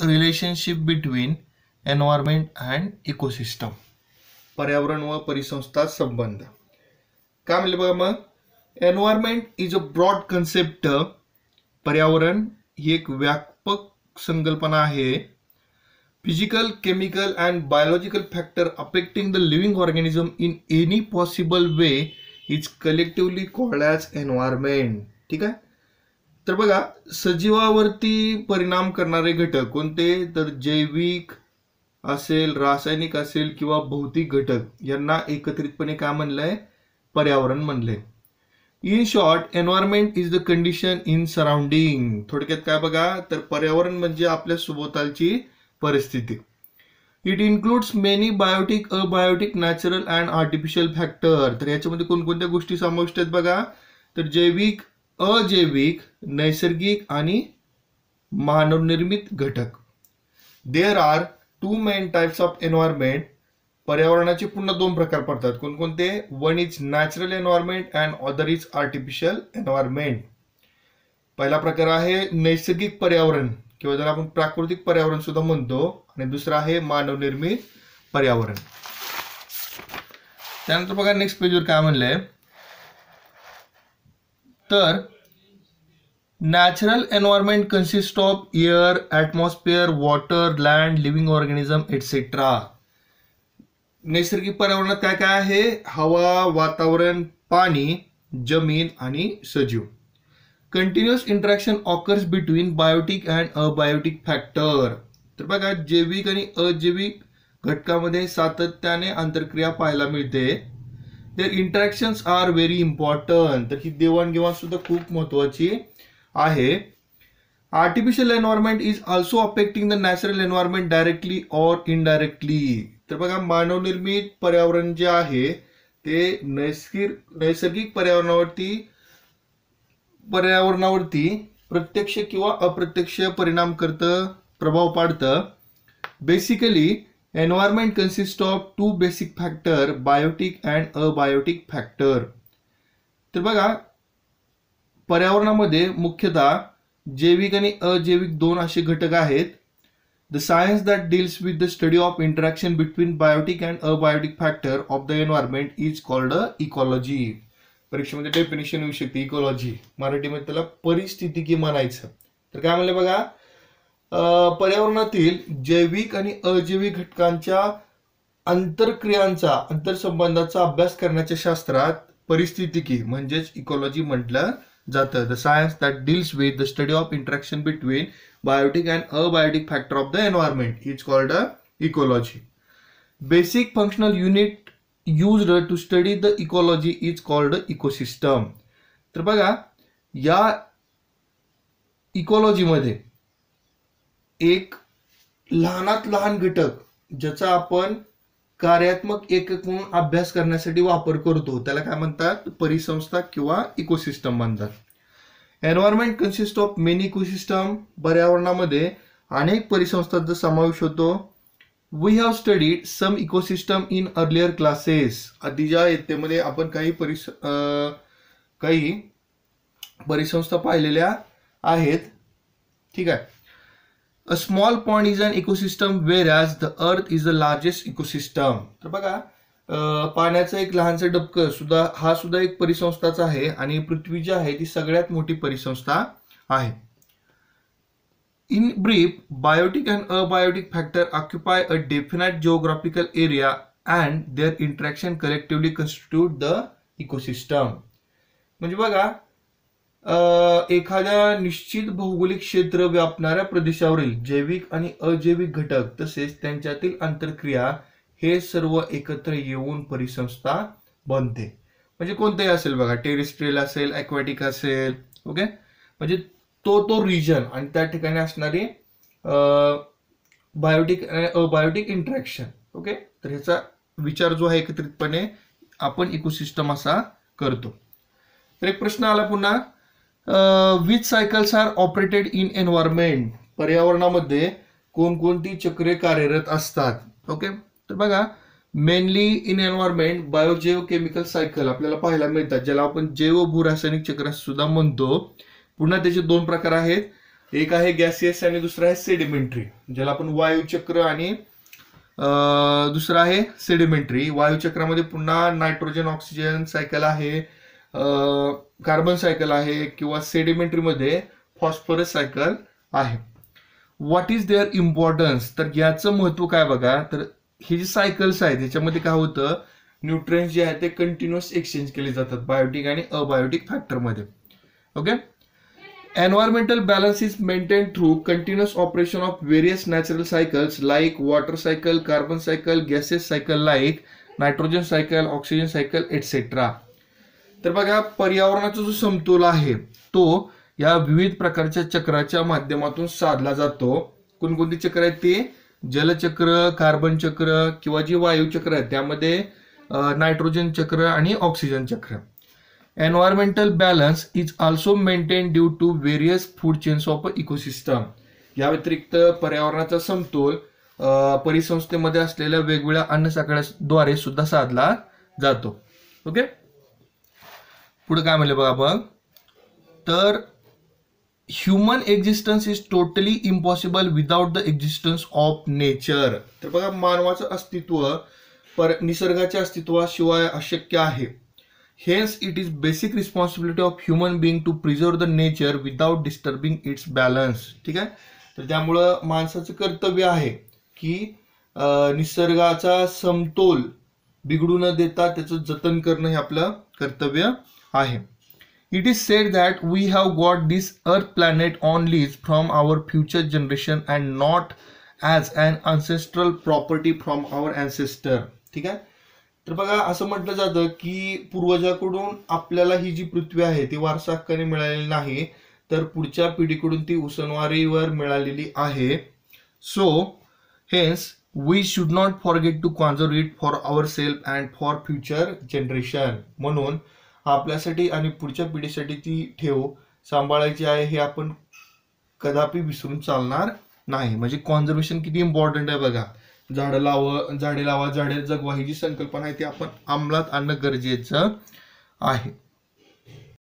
Relationship between environment and ecosystem. पर्यावरण व परिसंस्था संबंध. काय म्हणले बघा मग, environment is a broad concept. पर्यावरण ही एक व्यापक संकल्पना आहे. Physical, chemical and biological factor affecting the living organism in any possible way is collectively called as environment. ठीक आहे. तर बघा, सजीवावरती परिणाम करणारे घटक कोणते, तर जैविक असेल, रासायनिक असेल किंवा भौतिक घटक, यांना एकत्रितपणे काय म्हणलंय, पर्यावरण म्हणलंय. In short, environment is the condition in surrounding. थोडक्यात काय बघा, तर पर्यावरण म्हणजे आपल्या सभोवतालची परिस्थिती. It includes many biotic, abiotic, natural and artificial factor. तर याच्यामध्ये कोणकोणत्या गोष्टी समाविष्ट आहेत बघा, तर जैविक, अजैविक, नैसर्गिक आणि मानवनिर्मित घटक. There are two main types of environment. पर्यावरणाचे पुन्हा दोन प्रकार पडतात. कोणकोणते, one is natural environment and other is artificial environment. पहिला प्रकार आहे नैसर्गिक पर्यावरण किंवा ज्याला आपण प्राकृतिक पर्यावरण सुद्धा म्हणतो, आणि दुसरा आहे मानवनिर्मित पर्यावरण. त्यानंतर बघा नेक्स्ट पेजवर काय म्हणलंय, तर natural environment consist of air, atmosphere, water, land, living organism etcetera. नैसर्गिक पर्यावरणात काय काय आहे, हवा, वातावरण, पाणी, जमीन आणि सजीव. Continuous interaction occurs between biotic and abiotic factor. तर बघा, जैविक आणि अजैविक घटकामध्ये सातत्याने आंतरक्रिया पाहायला मिळते. Their interactions are very important. तर ही देवाणघेवाण सुद्धा खूप महत्वाची आहे. Artificial environment is also affecting the natural environment directly or indirectly. तर बघा, मानवनिर्मित पर्यावरण जे आहे ते नैसर्गिक पर्यावरणावरती प्रत्यक्ष किंवा अप्रत्यक्ष परिणाम करतं, प्रभाव पाडतं. Basically environment consist of two basic factor, biotic and abiotic factor. तर बघा, पर्यावरणामध्ये मुख्यतः जैविक आणि अजैविक दोन असे घटक आहेत. The science that deals with the study of interaction between biotic and abiotic factor of the environment is called ecology. परीक्षेमध्ये डेफिनेशन येऊ शकते इकॉलॉजी, मराठीमध्ये त्याला परिस्थितिकी म्हणायचं. तर काय म्हणलं बघा, पर्यावरणातील जैविक आणि अजैविक घटकांच्या आंतरक्रियांचा, आंतरसंबंधाचा अभ्यास करण्याच्या शास्त्रात परिस्थितिकी म्हणजेच इकॉलॉजी म्हटलं जातं. The science that deals with the study of interaction between biotic and abiotic factor of the environment is called ecology. Basic functional unit used to study the ecology is called ecosystem. तर बघा, या ecology मध्ये एक लहानात लहान घटक ज्याचा आपण कार्यात्मक एकक म्हणून अभ्यास करण्यासाठी वापर करतो त्याला काय म्हणतात, परिसंस्था किंवा इकोसिस्टम म्हणतात. Environment consist of many ecosystem. पर्यावरणामध्ये अनेक परिसंस्थांचा समावेश होतो. We have studied some ecosystem in earlier classes. आधीच्या इयत्तेमध्ये आपण काही परिसंस्था पाहिलेल्या आहेत. ठीक आहे. A small pond is an ecosystem whereas the earth is the largest ecosystem. तर बघा, पाण्याचं एक लहानसं डबकं सुद्धा हा सुद्धा एक परिसंस्थाच आहे, आणि पृथ्वी जी आहे ती सगळ्यात मोठी परिसंस्था आहे. In brief, biotic and abiotic factor occupy a definite geographical area and their interaction collectively constitute the ecosystem. म्हणजे बघा, एखाद्या निश्चित भौगोलिक क्षेत्र व्यापणाऱ्या प्रदेशावरील जैविक आणि अजैविक घटक तसेच त्यांच्यातील आंतरक्रिया हे सर्व एकत्र येऊन परिसंस्था बनते. म्हणजे कोणतेही असेल बघा, टेरेस्ट्रियल असेल, ॲक्वॅटिक असेल, ओके, म्हणजे तो रिजन आणि त्या ठिकाणी असणारी बायोटिक आणि अबायोटिक इंटरॅक्शन. ओके, तर ह्याचा विचार जो आहे एकत्रितपणे आपण इकोसिस्टम असा करतो. तर एक प्रश्न आला पुन्हा, which cycles are operated in environment. पर्यावरणामध्ये कोणकोणती चक्रे कार्यरत असतात. ओके, तर बघा, mainly in environment biogeochemical cycle आपल्याला पाहायला मिळतात, ज्याला आपण जैव भूरासायनिक चक्र सुद्धा म्हणतो. पुन्हा त्याचे दोन प्रकार आहेत, एक आहे गॅसियस आणि दुसरा आहे सेडिमेंटरी, ज्याला आपण वायुचक्र आणि दुसरा आहे सेडिमेंटरी. वायुचक्रामध्ये पुन्हा नायट्रोजन ऑक्सिजन सायकल आहे, कार्बन सायकल आहे, किंवा सेडिमेंटरी मध्ये फॉस्फरस सायकल आहे. व्हॉट इज देअर इम्पॉर्टन्स, तर याचं महत्व काय बघा. तर हे जे सायकल्स आहेत याच्यामध्ये काय होतं, न्यूट्रिएंट्स जे आहेत ते कंटिन्युअस एक्सचेंज केले जातात बायोटिक आणि अबायोटिक फॅक्टरमध्ये. Okay. Environmental balance is maintained through continuous operation of various natural cycles like water cycle, carbon cycle, gaseous cycle like nitrogen cycle, oxygen cycle, etc. तर बघा, पर्यावरणाचा जो समतोल आहे तो या विविध प्रकारच्या चक्राच्या माध्यमातून साधला जातो. कोणकोणती चक्र आहेत ते, जलचक्र, कार्बन चक्र, किंवा जी वायुचक्र आहेत त्यामध्ये नायट्रोजन चक्र आणि ऑक्सिजन चक्र. Environmental balance is also maintained due to various food chains of ecosystem. या व्यतिरिक्त पर्यावरणाचा समतोल परिसंस्थेमध्ये असलेल्या वेगवेगळ्या अन्न साखळ्याद्वारे सुद्धा साधला जातो. ओके. पुढे काय म्हणले बघा आपण, तर human existence is totally impossible without the existence of nature. तर बघा, मानवाचं अस्तित्व निसर्गाच्या अस्तित्वाशिवाय अशक्य आहे. Hence, it is basic responsibility of human being to preserve the nature without disturbing its balance. ठीक आहे. तर त्यामुळं माणसाचं कर्तव्य आहे की निसर्गाचा समतोल बिघडू न देता त्याचं जतन करणं हे आपलं कर्तव्य आहे. It is said that we have got this earth planet on lease from our future generation and not as an ancestral property from our ancestor. ठीक आहे. तर बघा, असं म्हटलं जातं की पूर्वजाकडून आपल्याला ही जी पृथ्वी आहे ती वारसा हक्काने मिळालेली नाही, तर पुढच्या पिढीकडून ती उसनवारीवर मिळालेली आहे. So hence we should not forget to conserve it for our self and for future generation. म्हणून आपल्यासाठी आणि पुढच्या पिढीसाठी ती ठेव सांभाळायची आहे, हे आपण कदापि विसरून चालणार नाही. म्हणजे कॉन्झर्वेशन किती इम्पॉर्टंट आहे बघा. झाडे लावा झाडे जगवा ही जी संकल्पना आहे ती आपण अंमलात आणणं गरजेचं आहे.